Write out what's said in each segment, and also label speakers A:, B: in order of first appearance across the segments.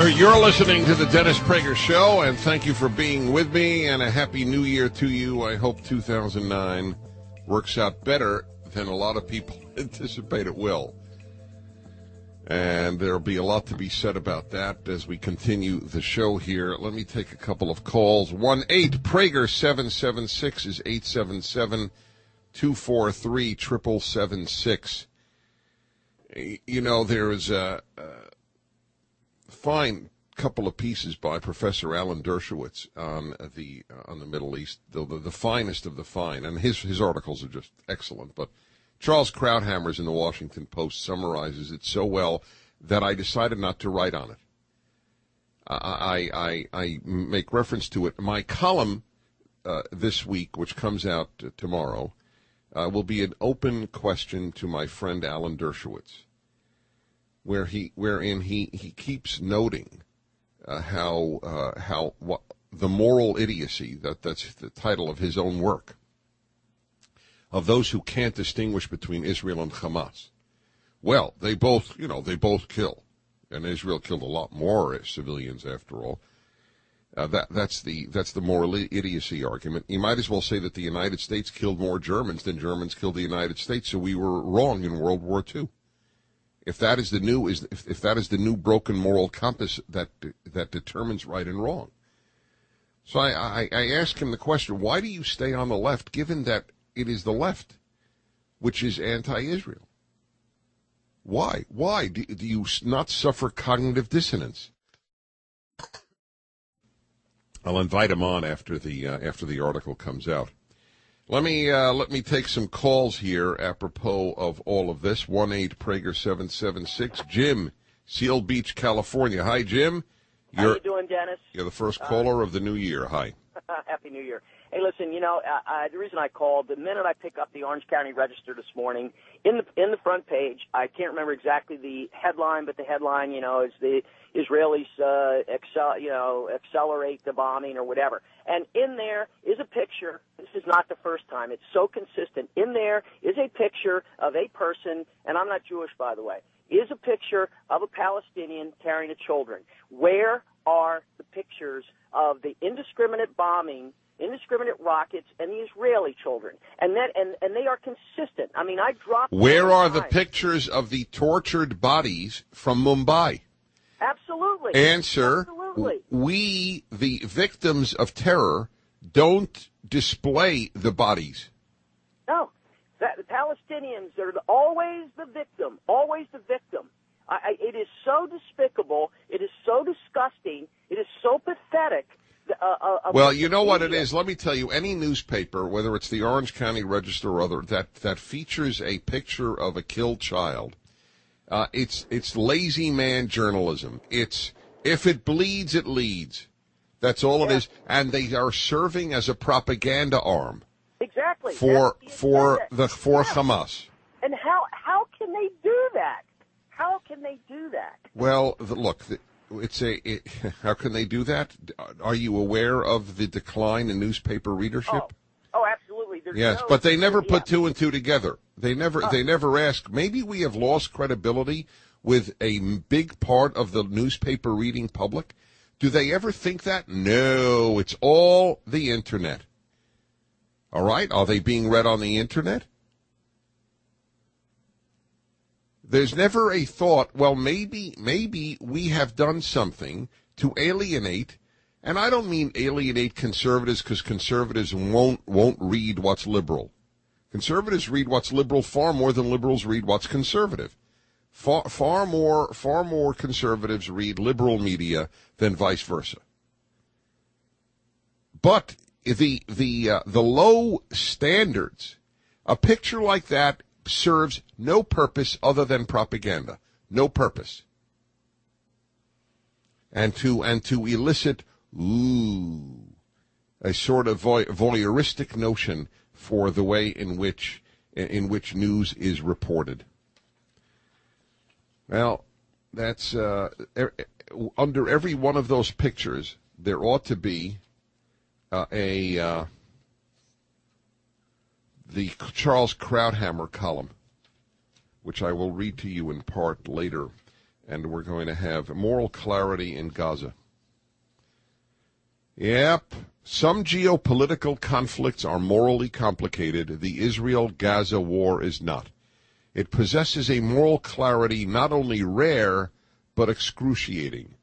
A: You're listening to the Dennis Prager Show, and thank you for being with me, and a Happy New Year to you. I hope 2009 works out better than a lot of people anticipate it will. And there'll be a lot to be said about that as we continue the show here. Let me take a couple of calls. 1-8-PRAGER-776 is 877-243-7776. You know, there is a fine couple of pieces by Professor Alan Dershowitz on the Middle East, the finest of the fine, and his articles are just excellent. But Charles Krauthammer's in the Washington Post summarizes it so well that I decided not to write on it. I make reference to it. My column this week, which comes out tomorrow, will be an open question to my friend Alan Dershowitz, wherein he keeps noting how the moral idiocy, that's the title of his own work, of those who can't distinguish between Israel and Hamas. Well, they both kill, and Israel killed a lot more civilians after all. That's the moral idiocy argument. You might as well say that the United States killed more Germans than Germans killed the United States, so we were wrong in World War II. If that is the new broken moral compass that determines right and wrong. So I ask him the question: why do you stay on the left, given that it is the left which is anti-Israel? Why? Why do you not suffer cognitive dissonance? I'll invite him on after the article comes out. Let me take some calls here apropos of all of this. 1-8-PRAGER-776. Jim, Seal Beach, California. Hi, Jim.
B: How you doing, Dennis?
A: You're the first caller of the new year. Hi.
B: Happy New Year. Hey, listen, the reason I called, the minute I pick up the Orange County Register this morning, in the front page, I can't remember exactly the headline, but the headline, is the Israelis, accelerate the bombing or whatever. And in there is a picture. This is not the first time. It's so consistent. In there is a picture of a person, and I'm not Jewish, by the way, is a picture of a Palestinian carrying a children. Where are the pictures of the indiscriminate bombing, indiscriminate rockets, and the Israeli children? And they are consistent. I mean, I dropped.
A: Where are the pictures of the tortured bodies from Mumbai?
B: Absolutely.
A: Answer:
B: Absolutely.
A: We, the victims of terror, don't display the bodies.
B: No, the Palestinians are always the victim. Always the victim. It is so despicable. It is so disgusting. It is so pathetic.
A: Well, you know what it is. Let me tell you, any newspaper, whether it's the Orange County Register or other, that features a picture of a killed child, it's lazy man journalism. It's if it bleeds, it leads. That's all it is, and they are serving as a propaganda arm.
B: Exactly.
A: For Hamas.
B: And how can they do that? How can they do that?
A: Well, look. How can they do that? Are you aware of the decline in newspaper readership?
B: Oh, absolutely.
A: Yes, but they never put two and two together. They never ask. Maybe we have lost credibility with a big part of the newspaper reading public. Do they ever think that? No, it's all the internet. All right? Are they being read on the internet? There's never a thought, well, maybe we have done something to alienate, and I don't mean alienate conservatives because conservatives won't read what's liberal. Conservatives read what's liberal far more than liberals read what's conservative. Far more conservatives read liberal media than vice versa. But the low standards, a picture like that serves no purpose other than propaganda. No purpose. And to elicit a sort of voyeuristic notion for the way in which news is reported. Well, that's under every one of those pictures there ought to be the Charles Krauthammer column, which I will read to you in part later. and we're going to have moral clarity in Gaza. Yep, some geopolitical conflicts are morally complicated. The Israel-Gaza war is not. It possesses a moral clarity not only rare, but excruciating.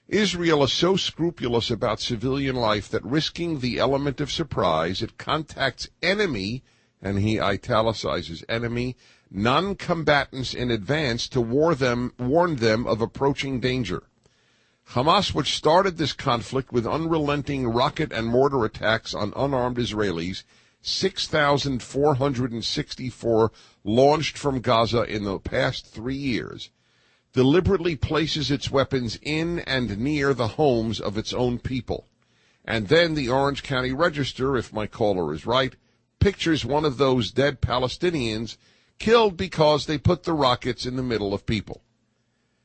A: Israel is so scrupulous about civilian life that risking the element of surprise, it contacts enemy, and he italicizes enemy, non-combatants in advance to warn them of approaching danger. Hamas, which started this conflict with unrelenting rocket and mortar attacks on unarmed Israelis, 6,464 launched from Gaza in the past 3 years, deliberately places its weapons in and near the homes of its own people. And then the Orange County Register, if my caller is right, pictures one of those dead Palestinians killed because they put the rockets in the middle of people.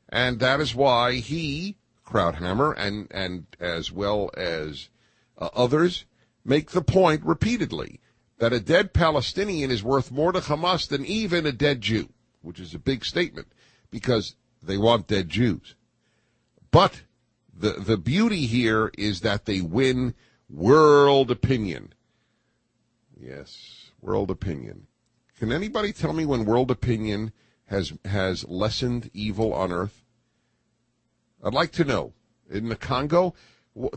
A: And that is why he, Krauthammer, and as well as others, make the point repeatedly that a dead Palestinian is worth more to Hamas than even a dead Jew, which is a big statement because they want dead Jews. But the beauty here is that they win world opinion. Yes, world opinion. Can anybody tell me when world opinion has lessened evil on earth? I'd like to know. In the Congo,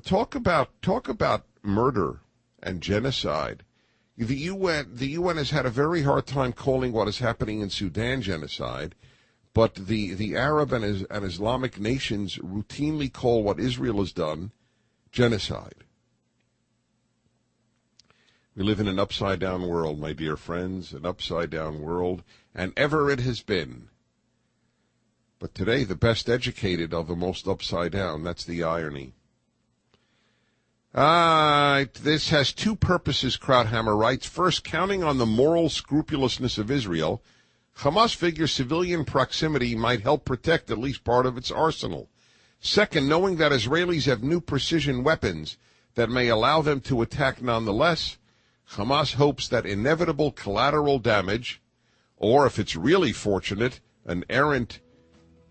A: talk about murder and genocide. The UN has had a very hard time calling what is happening in Sudan genocide, but the Arab and Islamic nations routinely call what Israel has done genocide. We live in an upside-down world, my dear friends, an upside-down world, and ever it has been. But today, the best educated are the most upside down. That's the irony. This has two purposes, Krauthammer writes. First, counting on the moral scrupulousness of Israel, Hamas figures civilian proximity might help protect at least part of its arsenal. Second, knowing that Israelis have new precision weapons that may allow them to attack nonetheless, Hamas hopes that inevitable collateral damage, or if it's really fortunate, an errant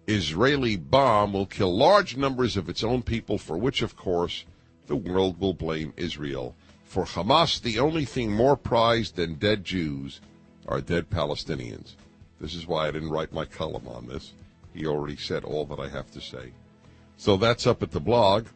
A: Israeli bomb will kill large numbers of its own people, for which, of course, the world will blame Israel. For Hamas, the only thing more prized than dead Jews are dead Palestinians. This is why I didn't write my column on this. He already said all that I have to say. So that's up at the blog.